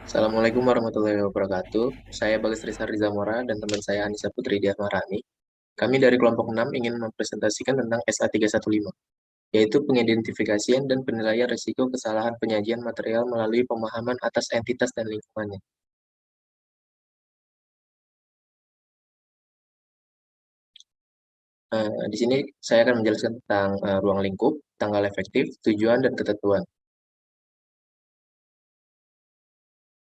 Assalamualaikum warahmatullahi wabarakatuh. Saya Bagas Rizal Zamora dan teman saya Anissa Putri Diahmarani. Kami dari kelompok 6 ingin mempresentasikan tentang SA315, yaitu pengidentifikasian dan penilaian risiko kesalahan penyajian material melalui pemahaman atas entitas dan lingkungannya. Di sini saya akan menjelaskan tentang ruang lingkup, tanggal efektif, tujuan, dan ketentuan.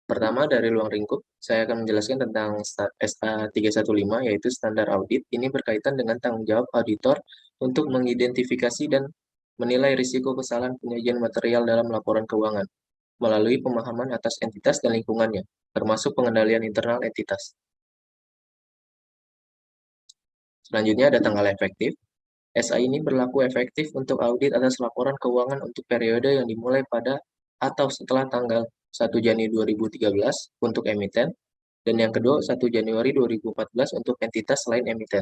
Pertama, dari ruang lingkup, saya akan menjelaskan tentang SA315, yaitu standar audit. Ini berkaitan dengan tanggung jawab auditor untuk mengidentifikasi dan menilai risiko kesalahan penyajian material dalam laporan keuangan melalui pemahaman atas entitas dan lingkungannya, termasuk pengendalian internal entitas. Selanjutnya ada tanggal efektif. SA ini berlaku efektif untuk audit atas laporan keuangan untuk periode yang dimulai pada atau setelah tanggal 1 Januari 2013 untuk emiten, dan yang kedua 1 Januari 2014 untuk entitas selain emiten.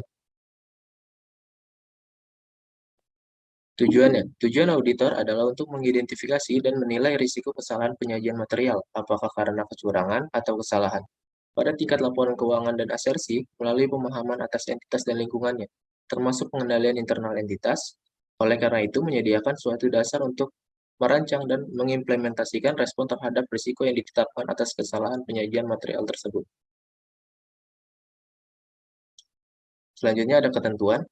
Tujuan auditor adalah untuk mengidentifikasi dan menilai risiko kesalahan penyajian material, apakah karena kecurangan atau kesalahan, pada tingkat laporan keuangan dan asersi melalui pemahaman atas entitas dan lingkungannya, termasuk pengendalian internal entitas. Oleh karena itu, menyediakan suatu dasar untuk merancang dan mengimplementasikan respon terhadap risiko yang ditetapkan atas kesalahan penyajian material tersebut. Selanjutnya ada ketentuan.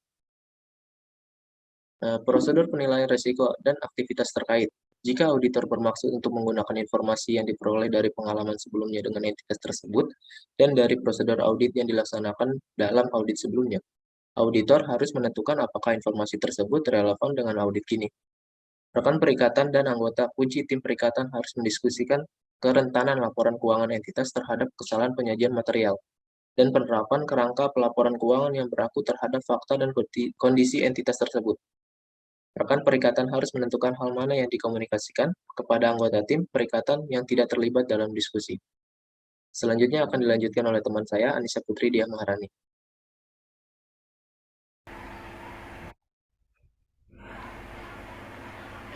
Prosedur penilaian risiko dan aktivitas terkait. Jika auditor bermaksud untuk menggunakan informasi yang diperoleh dari pengalaman sebelumnya dengan entitas tersebut dan dari prosedur audit yang dilaksanakan dalam audit sebelumnya, auditor harus menentukan apakah informasi tersebut relevan dengan audit kini. Rekan perikatan dan anggota kunci tim perikatan harus mendiskusikan kerentanan laporan keuangan entitas terhadap kesalahan penyajian material dan penerapan kerangka pelaporan keuangan yang berlaku terhadap fakta dan kondisi entitas tersebut. Rekan perikatan harus menentukan hal mana yang dikomunikasikan kepada anggota tim perikatan yang tidak terlibat dalam diskusi. Selanjutnya akan dilanjutkan oleh teman saya, Anissa Putri Diahmaharani.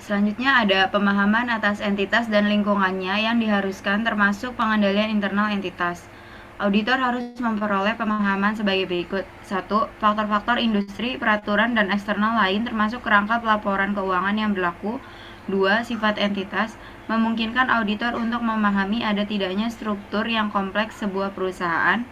Selanjutnya ada pemahaman atas entitas dan lingkungannya yang diharuskan termasuk pengendalian internal entitas. Auditor harus memperoleh pemahaman sebagai berikut. 1. Faktor-faktor industri, peraturan, dan eksternal lain termasuk kerangka pelaporan keuangan yang berlaku. 2. Sifat entitas memungkinkan auditor untuk memahami ada tidaknya struktur yang kompleks sebuah perusahaan.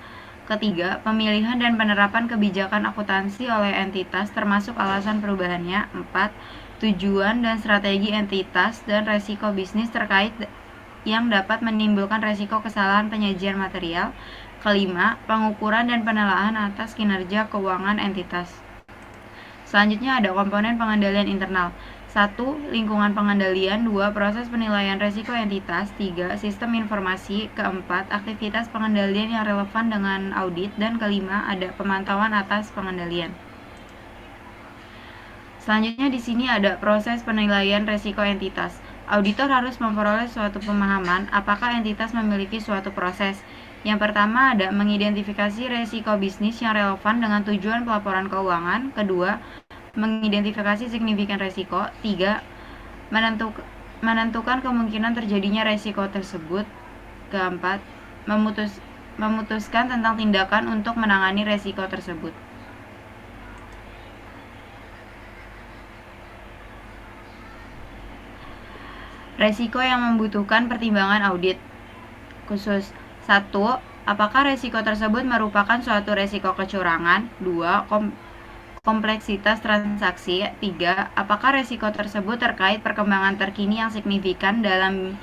Ketiga, pemilihan dan penerapan kebijakan akuntansi oleh entitas termasuk alasan perubahannya. 4. Tujuan dan strategi entitas dan resiko bisnis terkait yang dapat menimbulkan resiko kesalahan penyajian material. Kelima, pengukuran dan penilaian atas kinerja keuangan entitas. Selanjutnya ada komponen pengendalian internal. 1. Lingkungan pengendalian. 2. Proses penilaian resiko entitas. 3. Sistem informasi. Keempat, aktivitas pengendalian yang relevan dengan audit. Dan kelima, ada pemantauan atas pengendalian. Selanjutnya di sini ada proses penilaian resiko entitas. Auditor harus memperoleh suatu pemahaman apakah entitas memiliki suatu proses. Yang pertama ada mengidentifikasi resiko bisnis yang relevan dengan tujuan pelaporan keuangan. Kedua, mengidentifikasi signifikan resiko. 3. Menentukan kemungkinan terjadinya resiko tersebut. Keempat, memutuskan tentang tindakan untuk menangani resiko tersebut. Resiko yang membutuhkan pertimbangan audit khusus. 1. Apakah resiko tersebut merupakan suatu resiko kecurangan? 2. Kompleksitas transaksi. 3. Apakah resiko tersebut terkait perkembangan terkini yang signifikan dalam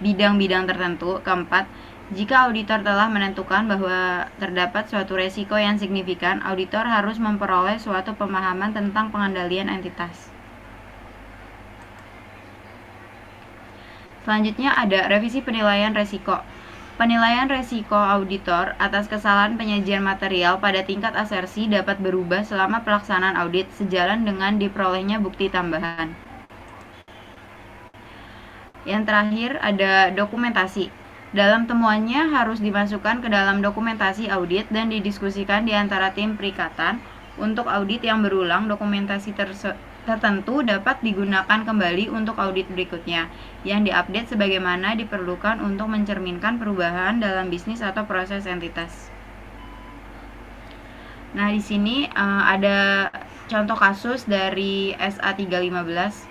bidang-bidang tertentu? Keempat, jika auditor telah menentukan bahwa terdapat suatu resiko yang signifikan, auditor harus memperoleh suatu pemahaman tentang pengendalian entitas. Selanjutnya ada revisi penilaian resiko. Penilaian resiko auditor atas kesalahan penyajian material pada tingkat asersi dapat berubah selama pelaksanaan audit sejalan dengan diperolehnya bukti tambahan. Yang terakhir ada dokumentasi. Dalam temuannya harus dimasukkan ke dalam dokumentasi audit dan didiskusikan di antara tim perikatan. Untuk audit yang berulang, dokumentasi tertentu dapat digunakan kembali untuk audit berikutnya, yang diupdate sebagaimana diperlukan untuk mencerminkan perubahan dalam bisnis atau proses entitas. Nah, di sini ada contoh kasus dari SA 315.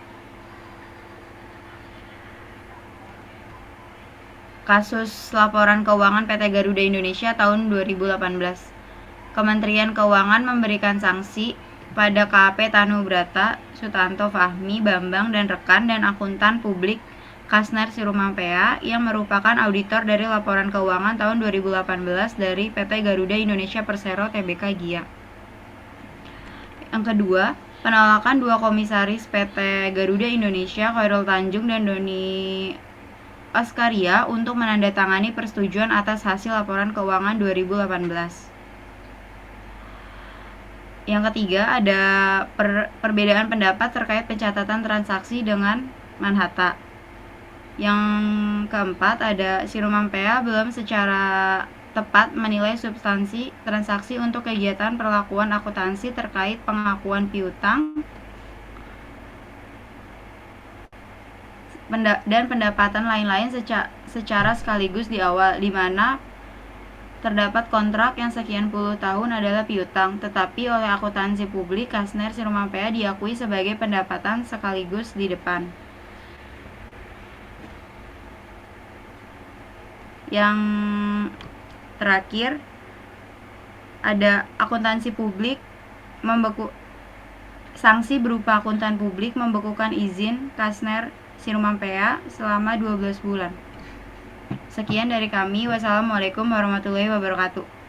Kasus laporan keuangan PT Garuda Indonesia tahun 2018. Kementerian Keuangan memberikan sanksi pada KAP Tanubrata, Sutanto Fahmi, Bambang, dan rekan dan akuntan publik Kasner Sirumampea yang merupakan auditor dari laporan keuangan tahun 2018 dari PT Garuda Indonesia Persero Tbk Gia. Yang kedua, penolakan dua komisaris PT Garuda Indonesia, Khairul Tanjung dan Doni Askaria untuk menandatangani persetujuan atas hasil laporan keuangan 2018. Yang ketiga, ada perbedaan pendapat terkait pencatatan transaksi dengan Manhatta. Yang keempat, ada Sirumampea belum secara tepat menilai substansi transaksi untuk kegiatan perlakuan akuntansi terkait pengakuan piutang dan pendapatan lain-lain secara sekaligus di awal, di mana terdapat kontrak yang sekian puluh tahun adalah piutang, tetapi oleh akuntansi publik Kasner Sirumampea diakui sebagai pendapatan sekaligus di depan. Yang terakhir, ada akuntansi publik sanksi berupa akuntan publik membekukan izin Kasner Sirumampea selama 12 bulan. Sekian dari kami. Wassalamualaikum warahmatullahi wabarakatuh.